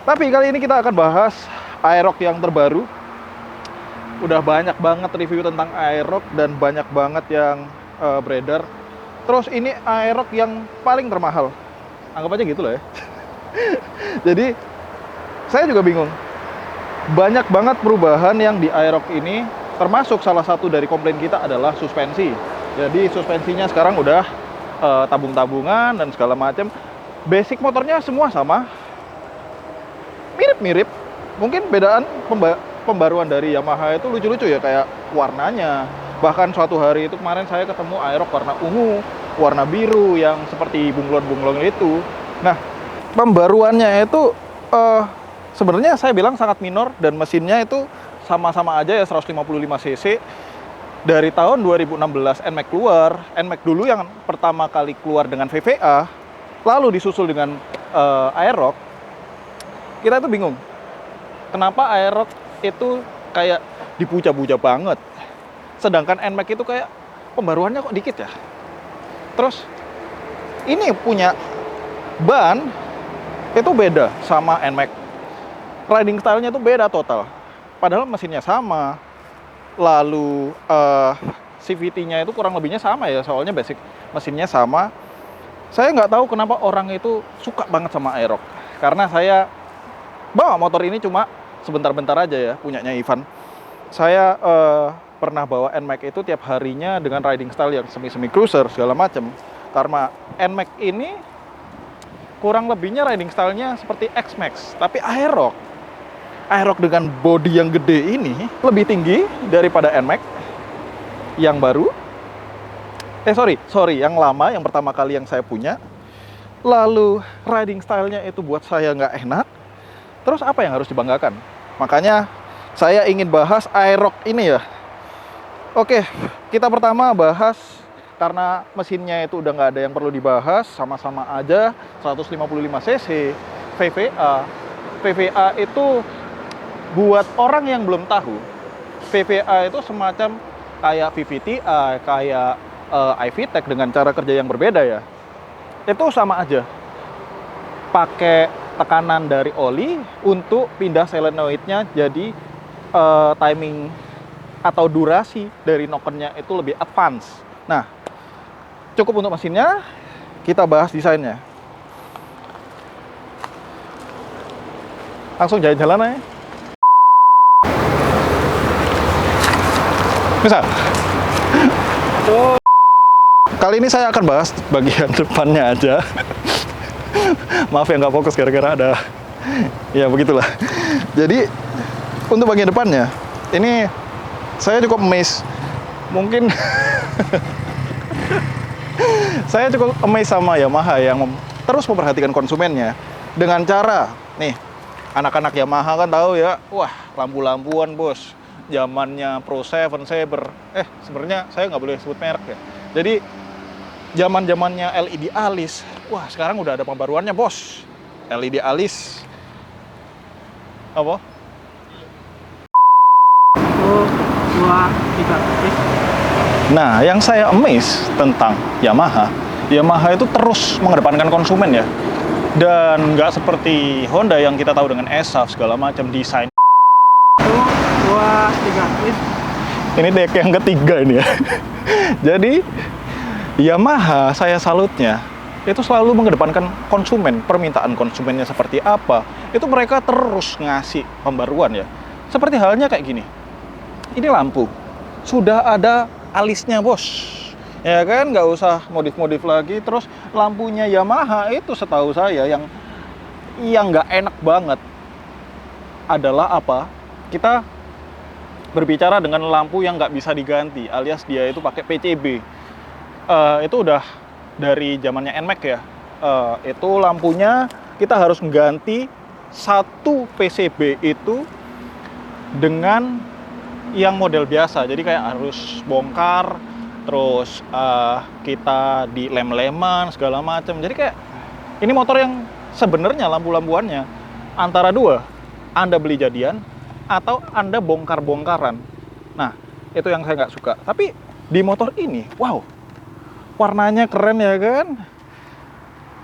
Tapi kali ini kita akan bahas Aerox yang terbaru. Udah banyak banget review tentang Aerox dan banyak banget yang beredar. Terus ini Aerox yang paling termahal. Anggap aja gitu lah ya. Jadi saya juga bingung. Banyak banget perubahan yang di Aerox ini, termasuk salah satu dari komplain kita adalah suspensi. Jadi suspensinya sekarang udah tabung-tabungan dan segala macam. Basic motornya semua sama. Mirip-mirip. Mungkin bedaan pembaruan dari Yamaha itu lucu-lucu ya, kayak warnanya. Bahkan suatu hari itu kemarin saya ketemu Aerox warna ungu, warna biru yang seperti bunglon-bunglon itu. Nah, pembaruannya itu sebenarnya saya bilang sangat minor, dan mesinnya itu sama-sama aja ya, 155 cc. Dari tahun 2016 NMAX keluar, NMAX dulu yang pertama kali keluar dengan VVA, lalu disusul dengan Aerox. Kita tuh bingung, kenapa Aerox itu kayak dipuja-puja banget, sedangkan NMAX itu kayak pembaruannya kok dikit ya. Terus ini punya ban itu beda sama NMAX, riding style-nya itu beda total, padahal mesinnya sama. Lalu CVT-nya itu kurang lebihnya sama ya, soalnya basic mesinnya sama. Saya nggak tahu kenapa orang itu suka banget sama Aerox, karena saya bawa motor ini cuma sebentar-bentar aja ya, punyanya Ivan. Saya pernah bawa NMAX itu tiap harinya dengan riding style yang semi-semi cruiser segala macam. Karena NMAX ini kurang lebihnya riding style-nya seperti X-Max, tapi Aerox dengan body yang gede ini lebih tinggi daripada NMAX yang baru. Sorry, yang lama, yang pertama kali yang saya punya. Lalu riding style-nya itu buat saya nggak enak. Terus apa yang harus dibanggakan? Makanya saya ingin bahas Aerox ini ya. Oke, kita pertama bahas, karena mesinnya itu udah nggak ada yang perlu dibahas, sama-sama aja 155 cc VVA. VVA itu buat orang yang belum tahu, VVA itu semacam kayak VVTi, kayak iVTEC dengan cara kerja yang berbeda ya. Itu sama aja, pakai tekanan dari oli untuk pindah solenoidnya, jadi timing atau durasi dari nokennya itu lebih advance. Nah, cukup untuk mesinnya, kita bahas desainnya. Langsung jalan-jalan aja. Misal, kali ini saya akan bahas bagian depannya aja. Maaf ya nggak fokus gara-gara ada, ya begitulah. Jadi untuk bagian depannya ini saya cukup amazed. Mungkin saya cukup amazed sama Yamaha yang terus memperhatikan konsumennya dengan cara nih, anak-anak Yamaha kan tahu ya, wah lampu-lampuan bos, zamannya Pro 7 Saber. Sebenarnya saya nggak boleh sebut merek ya. Jadi zaman-zamannya LED alis. Wah, sekarang udah ada pembaruannya, bos. LED alis. Apa? 1, 2, 3. Nah, yang saya amazed tentang Yamaha itu terus mengedepankan konsumen ya. Dan nggak seperti Honda yang kita tahu dengan ESAV segala macam desain. 1, 2, 3. Ini take yang ketiga ini ya. Jadi Yamaha, saya salutnya, itu selalu mengedepankan konsumen, permintaan konsumennya seperti apa, itu mereka terus ngasih pembaruan ya. Seperti halnya kayak gini, ini lampu, sudah ada alisnya bos, ya kan, nggak usah modif-modif lagi. Terus lampunya Yamaha itu setahu saya yang nggak enak banget adalah apa, kita berbicara dengan lampu yang nggak bisa diganti, alias dia itu pakai PCB. Itu udah dari zamannya NMAX ya. Itu lampunya kita harus mengganti satu PCB itu dengan yang model biasa. Jadi kayak harus bongkar, terus kita dilem-leman segala macam. Jadi kayak ini motor yang sebenarnya lampu-lampuannya antara dua, Anda beli jadian atau Anda bongkar-bongkaran. Nah, itu yang saya nggak suka. Tapi di motor ini, wow, warnanya keren ya kan.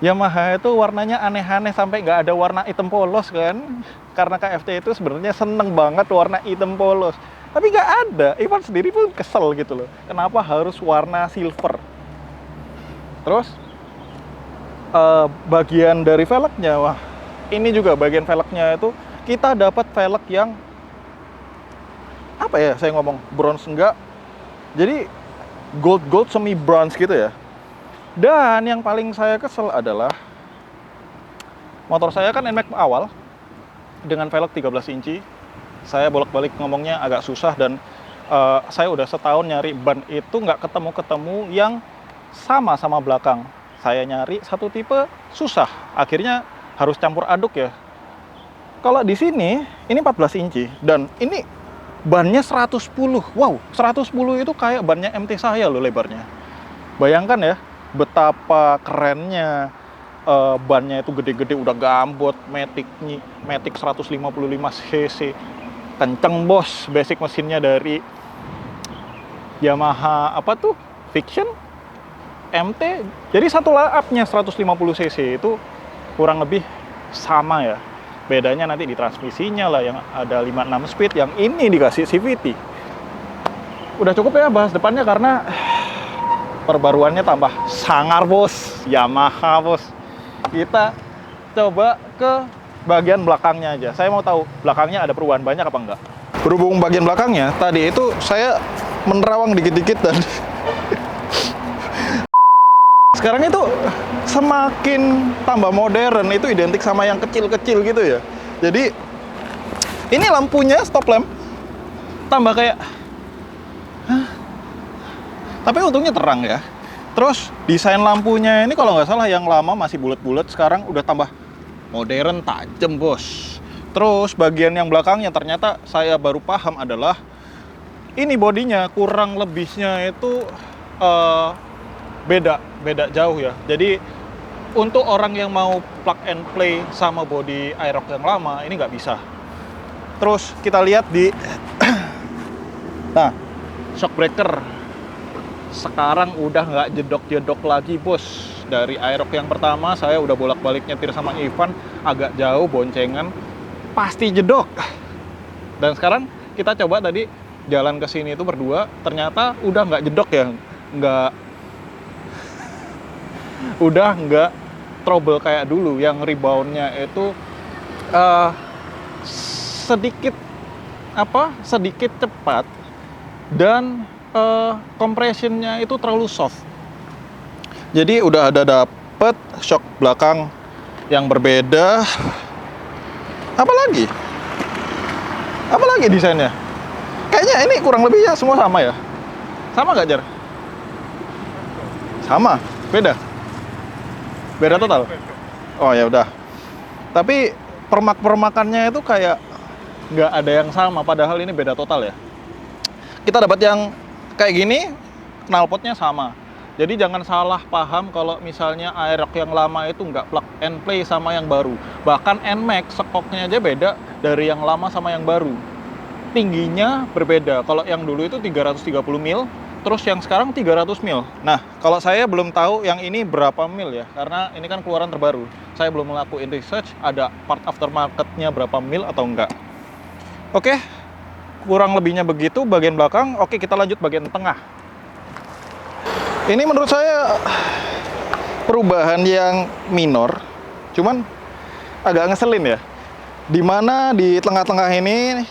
Yamaha itu warnanya aneh-aneh sampai nggak ada warna hitam polos kan. Karena KFT itu sebenarnya seneng banget warna hitam polos. Tapi nggak ada. Ivan sendiri pun kesel gitu loh. Kenapa harus warna silver? Terus bagian dari velgnya, wah ini juga bagian velgnya itu kita dapat velg yang apa ya, saya ngomong bronze enggak, jadi gold semi bronze gitu ya. Dan yang paling saya kesel adalah motor saya kan NMAX awal dengan velg 13 inci. Saya bolak-balik ngomongnya agak susah dan saya udah setahun nyari ban itu nggak ketemu yang sama belakang. Saya nyari satu tipe susah, akhirnya harus campur aduk ya. Kalau di sini ini 14 inci dan ini bannya 110. Wow, 110 itu kayak bannya MT saya loh lebarnya. Bayangkan ya betapa kerennya, bannya itu gede-gede, udah gambot, Matic 155 cc. Kenceng bos, basic mesinnya dari Yamaha apa tuh? Fiction MT. Jadi satu laapnya 150 cc itu kurang lebih sama ya. Bedanya nanti di transmisinya lah, yang ada 56 speed, yang ini dikasih CVT. Udah cukup ya bahas depannya karena perbaruannya tambah sangar bos, Yamaha bos. Kita coba ke bagian belakangnya aja. Saya mau tahu belakangnya ada perubahan banyak apa enggak. Berhubung bagian belakangnya, tadi itu saya menerawang dikit-dikit dan sekarang itu semakin tambah modern, itu identik sama yang kecil-kecil gitu ya. Jadi ini lampunya stop lamp tambah kayak tapi untungnya terang ya. Terus desain lampunya ini kalau nggak salah yang lama masih bulat-bulat, sekarang udah tambah modern, tajam bos. Terus bagian yang belakangnya ternyata saya baru paham adalah ini bodinya kurang lebihnya itu beda jauh ya. Jadi untuk orang yang mau plug and play sama body Aerox yang lama ini nggak bisa. Terus kita lihat di nah, shock breaker sekarang udah nggak jedok-jedok lagi bos. Dari Aerox yang pertama saya udah bolak-balik nyetir sama Ivan, agak jauh boncengan pasti jedok. Dan sekarang kita coba tadi jalan ke sini itu berdua, ternyata udah nggak jedok ya, udah nggak trouble kayak dulu yang reboundnya itu sedikit cepat dan compressionnya itu terlalu soft. Jadi udah ada dapet shock belakang yang berbeda. Apalagi desainnya? Kayaknya ini kurang lebih ya semua sama ya. Sama nggak Jar? Sama, beda total. Oh ya udah. Tapi permakannya itu kayak nggak ada yang sama, padahal ini beda total ya. Kita dapat yang kayak gini, knalpotnya sama. Jadi jangan salah paham kalau misalnya Aerox yang lama itu nggak plug and play sama yang baru. Bahkan NMAX skoknya aja beda dari yang lama sama yang baru. Tingginya berbeda. Kalau yang dulu itu 330 mil, terus yang sekarang 300 mil. Nah, kalau saya belum tahu yang ini berapa mil ya, karena ini kan keluaran terbaru. Saya belum ngelakuin research, ada part aftermarket-nya berapa mil atau enggak. Oke, kurang lebihnya begitu bagian belakang. Oke, kita lanjut bagian tengah. Ini menurut saya perubahan yang minor, cuman agak ngeselin ya. Dimana di tengah-tengah ini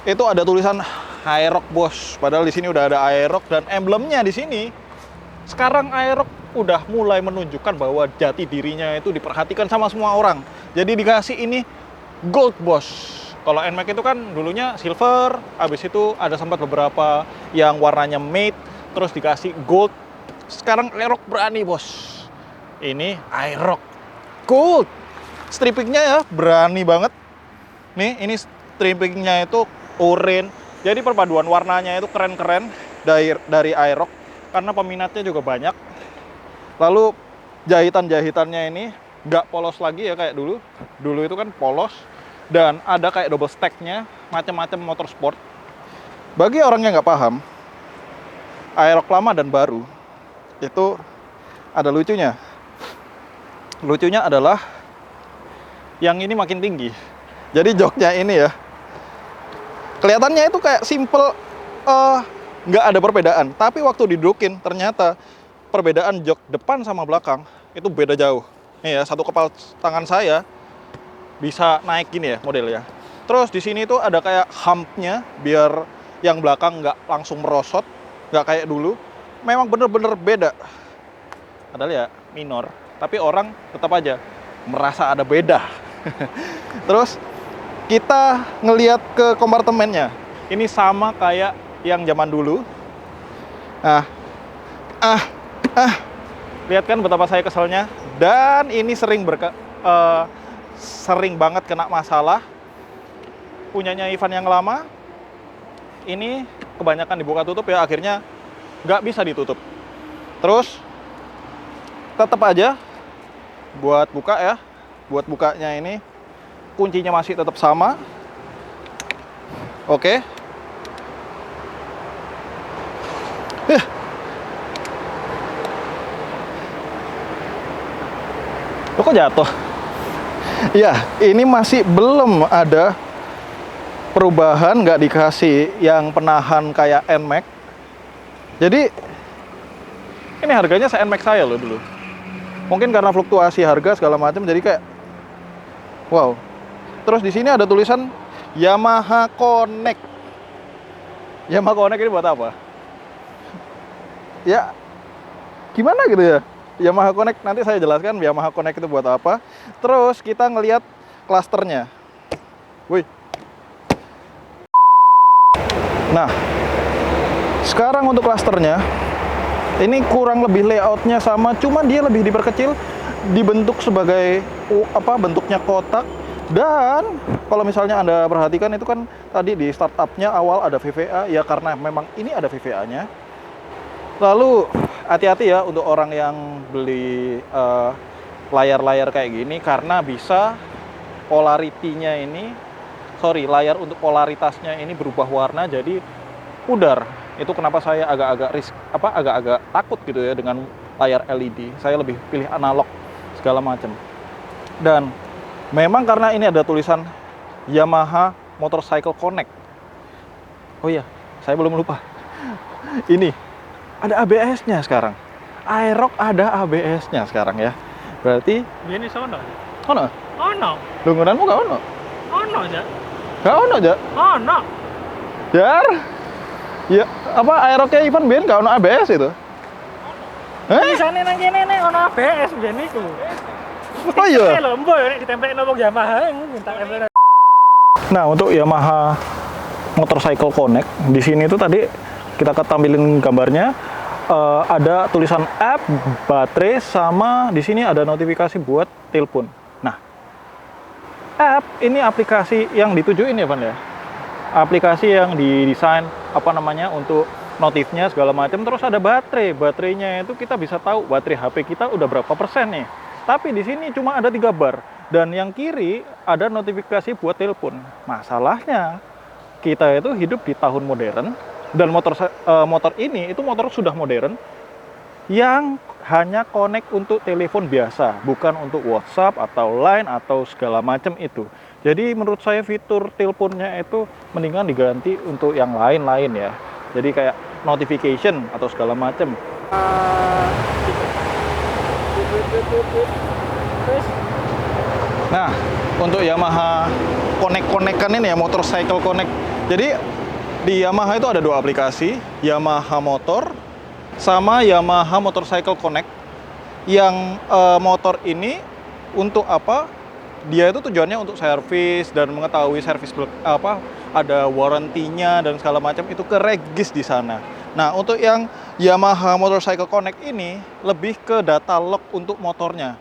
itu ada tulisan Aerox bos, padahal di sini udah ada Aerox dan emblemnya di sini. Sekarang Aerox udah mulai menunjukkan bahwa jati dirinya itu diperhatikan sama semua orang. Jadi dikasih ini gold bos. Kalau NMAX itu kan dulunya silver, habis itu ada sempat beberapa yang warnanya matte, terus dikasih gold. Sekarang Aerox berani bos. Ini Aerox gold. Strippingnya ya berani banget. Nih, ini strippingnya itu oranye. Jadi perpaduan warnanya itu keren-keren dari Aerox karena peminatnya juga banyak. Lalu jahitan-jahitannya ini nggak polos lagi ya kayak dulu. Dulu itu kan polos dan ada kayak double stack-nya, macam-macam motorsport. Bagi orang yang nggak paham, Aerox lama dan baru itu ada lucunya. lucunya adalah yang ini makin tinggi. Jadi joknya ini ya, kelihatannya itu kayak simple, nggak ada perbedaan. Tapi waktu didudukin, ternyata perbedaan jok depan sama belakang itu beda jauh. Nih ya, satu kepala tangan saya bisa naik gini ya modelnya. Terus di sini tuh ada kayak humpnya biar yang belakang nggak langsung merosot, nggak kayak dulu. Memang bener-bener beda. Padahal ya minor, tapi orang tetap aja merasa ada beda. Terus kita ngelihat ke kompartemennya. Ini sama kayak yang zaman dulu. Lihat kan betapa saya keselnya. Dan ini sering banget kena masalah. Punyanya Ivan yang lama, ini kebanyakan dibuka tutup ya, akhirnya nggak bisa ditutup. Terus tetap aja buat buka ya, buat bukanya ini kuncinya masih tetap sama. Oke. Loh, kok jatuh? Ya, ini masih belum ada perubahan, nggak dikasih yang penahan kayak NMAX. Jadi ini harganya se-NMAX saya loh dulu. Mungkin karena fluktuasi harga segala macam, jadi kayak wow. Terus di sini ada tulisan Yamaha Connect. Yamaha Connect ini buat apa? Ya, gimana gitu ya? Yamaha Connect, nanti saya jelaskan Yamaha Connect itu buat apa. Terus kita ngelihat klasternya. Wih. Nah, sekarang untuk klasternya, ini kurang lebih layoutnya sama, cuma dia lebih diperkecil, dibentuk sebagai bentuknya kotak. Dan kalau misalnya Anda perhatikan itu kan tadi di startupnya awal ada VVA, ya karena memang ini ada VVA-nya. Lalu hati-hati ya untuk orang yang beli layar-layar kayak gini, karena bisa layar untuk polaritasnya ini berubah warna jadi pudar. Itu kenapa saya agak-agak takut gitu ya dengan layar LED. Saya lebih pilih analog segala macam. Dan memang karena ini ada tulisan Yamaha Motorcycle Connect. Oh iya, saya belum lupa. Ini ada ABS-nya sekarang. Aerox ada ABS-nya sekarang ya. Berarti Ini sono. ono? Ono. Lungguranmu gak ono? Ono aja. Gak ono aja? Ono. Jar? Ya, Aeroxnya Ivan biyen gak ono ABS itu? Tulisane nang kene nek ono ABS ben iku. Oh iya. Lho, mbok nek ditempelno wong Yamaha minta tempel. Nah, untuk Yamaha Motorcycle Connect di sini tuh tadi kita tampilin gambarnya, ada tulisan app, baterai, sama di sini ada notifikasi buat telepon. Nah, app ini aplikasi yang ditujuin ya, Van ya. Aplikasi yang didesain untuk notifnya segala macam. Terus ada baterai. Baterainya itu kita bisa tahu baterai HP kita udah berapa persen nih. Tapi di sini cuma ada 3 bar. Dan yang kiri ada notifikasi buat telepon. Masalahnya kita itu hidup di tahun modern dan motor ini itu motor sudah modern yang hanya connect untuk telepon biasa, bukan untuk WhatsApp atau Line atau segala macam itu. Jadi menurut saya fitur teleponnya itu mendingan diganti untuk yang lain-lain ya. Jadi kayak notification atau segala macam. Nah, untuk Yamaha Connect-kan ini ya, Motorcycle Connect. Jadi di Yamaha itu ada 2 aplikasi, Yamaha Motor sama Yamaha Motorcycle Connect. Yang motor ini untuk apa? Dia itu tujuannya untuk servis dan mengetahui servis ada warranty-nya dan segala macam, itu ke regis di sana. Nah, untuk yang Yamaha Motorcycle Connect ini lebih ke data log untuk motornya.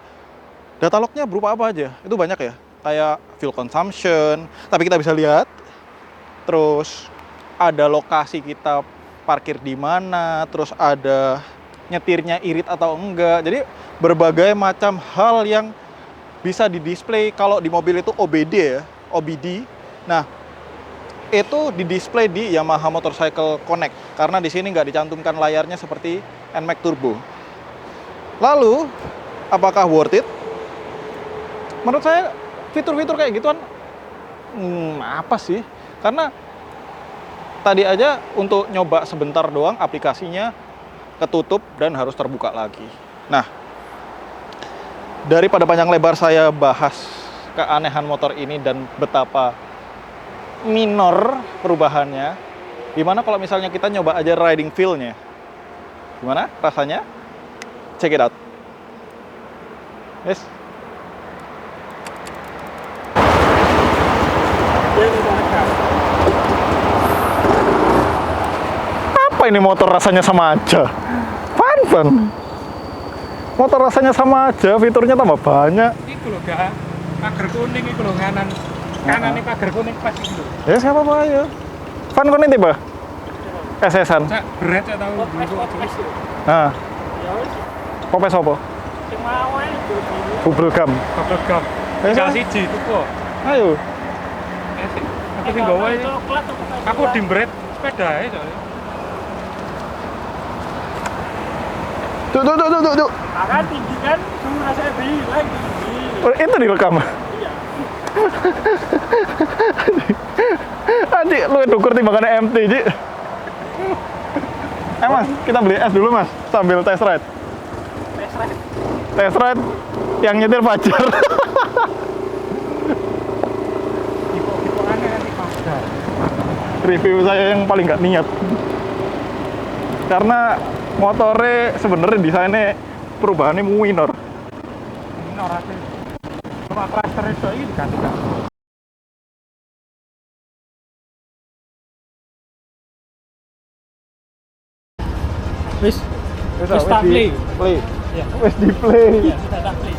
Data lognya berupa apa aja? Itu banyak ya, kayak fuel consumption, tapi kita bisa lihat. Terus ada lokasi kita parkir di mana, terus ada nyetirnya irit atau enggak. Jadi berbagai macam hal yang bisa di-display. Kalau di mobil itu OBD. Nah, itu di-display di Yamaha Motorcycle Connect karena di sini nggak dicantumkan layarnya seperti NMAX Turbo. Lalu, apakah worth it? menurut saya fitur-fitur kayak gituan apa sih? Karena tadi aja untuk nyoba sebentar doang aplikasinya ketutup dan harus terbuka lagi. Nah, daripada panjang lebar saya bahas keanehan motor ini dan betapa minor perubahannya, gimana kalau misalnya kita nyoba aja riding feel-nya? Gimana rasanya? Check it out. Yes. Apa ini motor rasanya sama aja? Fun. Motor rasanya sama aja, fiturnya tambah banyak. Iku lho gak pagar kuning iku lho kanan. Kanane pagar kuning pas iku lho. Ya siapa apa ya? Fun kon tiba. SS-an. Cak berat cak tahu iku aja wis. Nah, Ya wis. popes apa? Sing mau ae Bubble gum. bubble gum. Tinggal siji tuku. Ayo. Aku sing gawe aku dimbret sepeda ae soalnya. Tuh. Akan tinggi kan, suhu rasanya bilang tinggi. Oh, itu direkam. Iya. Adik, lu dukur timbangannya MT, Ji. Mas, kita beli es dulu, Mas, sambil test ride. Test ride yang nyetir Fajar. Tipe aneh nanti Fajar. Review saya yang paling nggak niat. Karena motornya sebenarnya desainnya perubahannya minor. Minor aja. Cuma cluster itu ini diganti kan. Wis start play. Play. Ya. Wes di play. Iya, kita start play.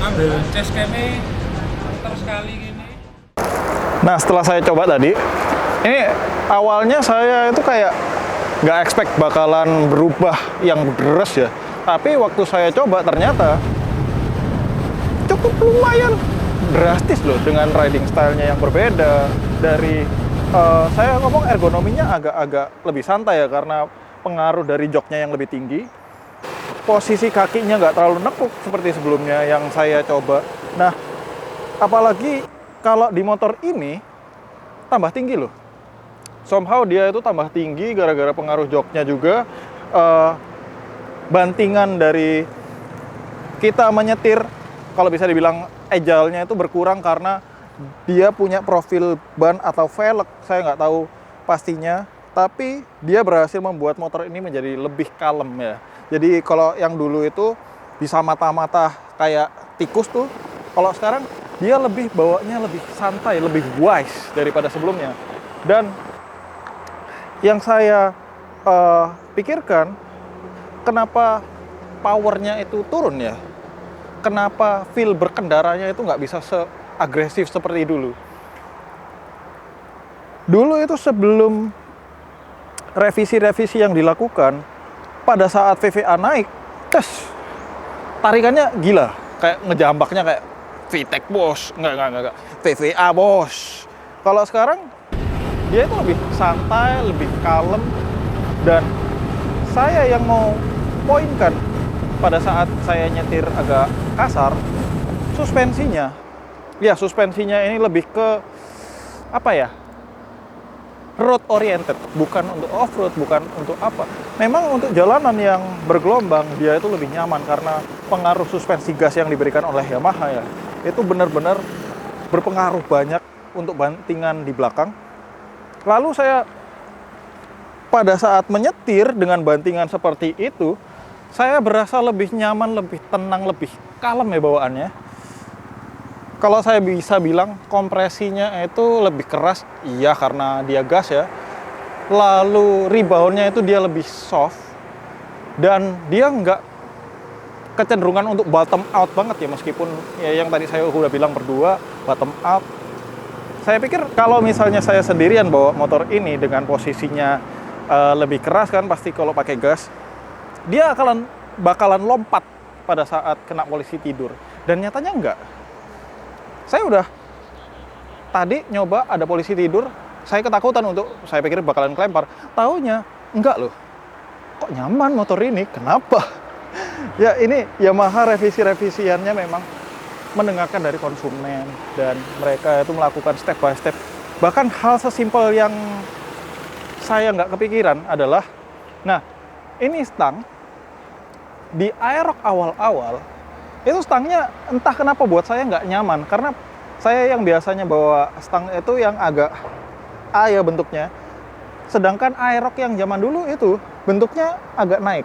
ngambil ces kene terus kali gini. Nah, setelah saya coba tadi, ini awalnya saya itu kayak nggak expect bakalan berubah yang deres ya. Tapi waktu saya coba ternyata cukup lumayan drastis loh dengan riding style-nya yang berbeda. Dari saya ngomong ergonominya agak-agak lebih santai ya karena pengaruh dari joknya yang lebih tinggi. Posisi kakinya nggak terlalu nekuk seperti sebelumnya yang saya coba. Nah, apalagi kalau di motor ini tambah tinggi loh. Somehow dia itu tambah tinggi gara-gara pengaruh joknya juga. Bantingan dari kita menyetir, kalau bisa dibilang agile-nya itu berkurang karena dia punya profil ban atau velg. Saya nggak tahu pastinya, tapi dia berhasil membuat motor ini menjadi lebih kalem ya. Jadi kalau yang dulu itu bisa mata-mata kayak tikus tuh, kalau sekarang dia lebih bawanya lebih santai, lebih wise daripada sebelumnya. Dan yang saya pikirkan, kenapa powernya itu turun ya? Kenapa feel berkendaranya itu nggak bisa seagresif seperti dulu? Dulu itu sebelum revisi-revisi yang dilakukan, pada saat VVA naik, tarikannya gila, kayak ngejambaknya kayak VTEC bos, enggak, VVA bos. Kalau sekarang dia itu lebih santai, lebih kalem, dan saya yang mau poinkan pada saat saya nyetir agak kasar, suspensinya. Ya, suspensinya ini lebih ke apa ya? Road oriented, bukan untuk off-road, bukan untuk apa. Memang untuk jalanan yang bergelombang, dia itu lebih nyaman karena pengaruh suspensi gas yang diberikan oleh Yamaha ya. Itu benar-benar berpengaruh banyak untuk bantingan di belakang. Lalu saya pada saat menyetir dengan bantingan seperti itu, saya berasa lebih nyaman, lebih tenang, lebih kalem ya bawaannya. Kalau saya bisa bilang kompresinya itu lebih keras, iya karena dia gas ya. Lalu reboundnya itu dia lebih soft. Dan dia nggak kecenderungan untuk bottom out banget ya, meskipun ya yang tadi saya udah bilang berdua, bottom out. Saya pikir kalau misalnya saya sendirian bawa motor ini dengan posisinya lebih keras kan, pasti kalau pakai gas, dia bakalan lompat pada saat kena polisi tidur. Dan nyatanya enggak. Saya udah tadi nyoba ada polisi tidur, saya ketakutan saya pikir bakalan kelempar. Taunya enggak loh. Kok nyaman motor ini? Kenapa? Ya ini Yamaha revisi-revisiannya memang mendengarkan dari konsumen dan mereka itu melakukan step by step. Bahkan hal sesimpel yang saya nggak kepikiran adalah, nah ini stang di Aerox awal-awal itu stangnya entah kenapa buat saya nggak nyaman, karena saya yang biasanya bawa stang itu yang agak A ya bentuknya, sedangkan Aerox yang zaman dulu itu bentuknya agak naik,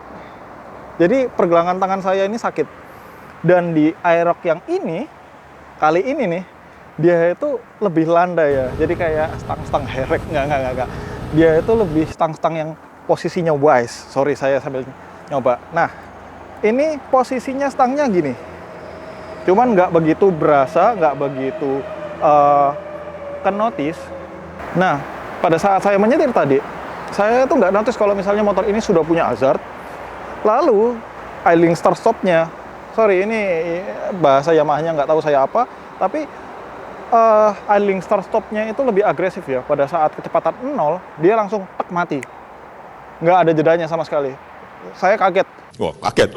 jadi pergelangan tangan saya ini sakit. Dan di Aerox yang ini kali ini nih, dia itu lebih landai ya, jadi kayak stang-stang herek, nggak, dia itu lebih stang-stang yang posisinya wise. Sorry, saya sambil nyoba. Nah, ini posisinya stangnya gini, cuman nggak begitu berasa, nggak begitu kenotis. Nah, pada saat saya menyetir tadi, saya tuh nggak notice kalau misalnya motor ini sudah punya hazard. Lalu idling start stopnya, sorry ini bahasa Yamaha-nya nggak tahu saya apa, tapi idling start stopnya itu lebih agresif ya. Pada saat kecepatan 0, dia langsung tek mati, nggak ada jedanya sama sekali. Saya kaget. Wah, kaget.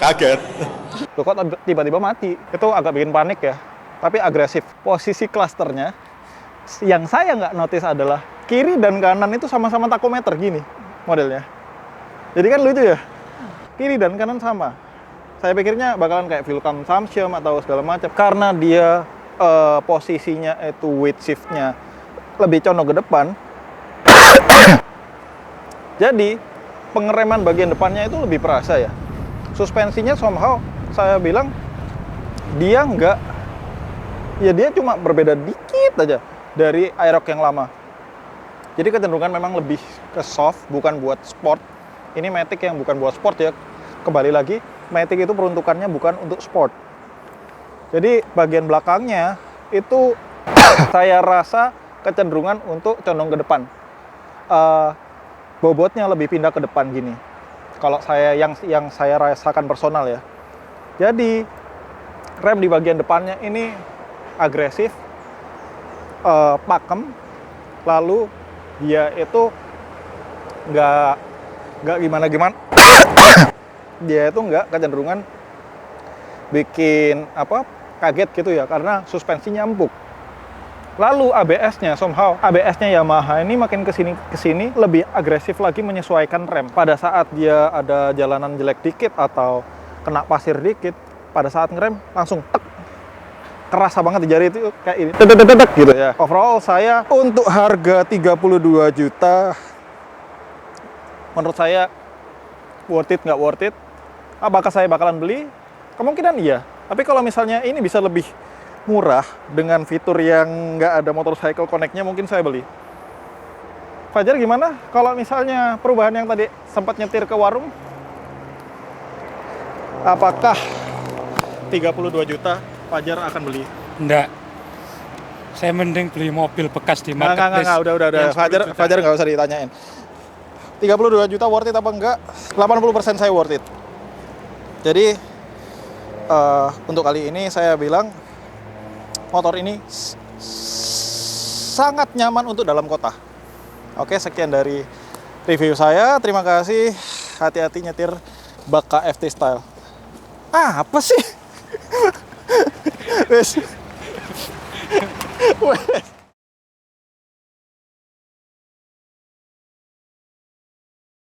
Kaget. Loh, kok tiba-tiba mati? Itu agak bikin panik ya. Tapi agresif. Posisi klasternya, yang saya nggak notice adalah kiri dan kanan itu sama-sama takometer gini modelnya. Jadi kan lucu ya, kiri dan kanan sama. Saya pikirnya bakalan kayak fuel consumption atau segala macam. Karena dia posisinya itu weight shift-nya lebih condong ke depan. Jadi pengereman bagian depannya itu lebih perasa ya. Suspensinya somehow saya bilang dia nggak, ya dia cuma berbeda dikit aja dari Aerox yang lama. Jadi kecenderungan memang lebih ke soft, bukan buat sport. Ini Matic yang bukan buat sport ya. kembali lagi, Matic itu peruntukannya bukan untuk sport. Jadi bagian belakangnya itu saya rasa kecenderungan untuk condong ke depan. Bobotnya lebih pindah ke depan gini. Kalau saya yang saya rasakan personal ya. Jadi rem di bagian depannya ini agresif, pakem, lalu dia itu nggak gimana dia itu nggak kecenderungan bikin kaget gitu ya, karena suspensinya empuk. Lalu ABS-nya Yamaha ini makin kesini lebih agresif lagi menyesuaikan rem. Pada saat dia ada jalanan jelek dikit atau kena pasir dikit, pada saat ngerem langsung tek, kerasa banget di jari itu kayak ini, tek gitu ya. Overall saya untuk harga 32 juta, menurut saya worth it nggak worth it. Apakah saya bakalan beli? Kemungkinan iya. Tapi kalau misalnya ini bisa lebih murah dengan fitur yang nggak ada motorcycle connect-nya, mungkin saya beli. Fajar gimana kalau misalnya perubahan yang tadi sempat nyetir ke warung? Apakah 32 juta Fajar akan beli? Enggak. Saya mending beli mobil bekas di marketplace. Nggak, udah. Fajar nggak usah ditanyain. 32 juta worth it apa enggak? 80% saya worth it. Jadi untuk kali ini saya bilang motor ini sangat nyaman untuk dalam kota. Oke, sekian dari review saya. Terima kasih. Hati-hati nyetir bak KFT style. Apa sih? Wes.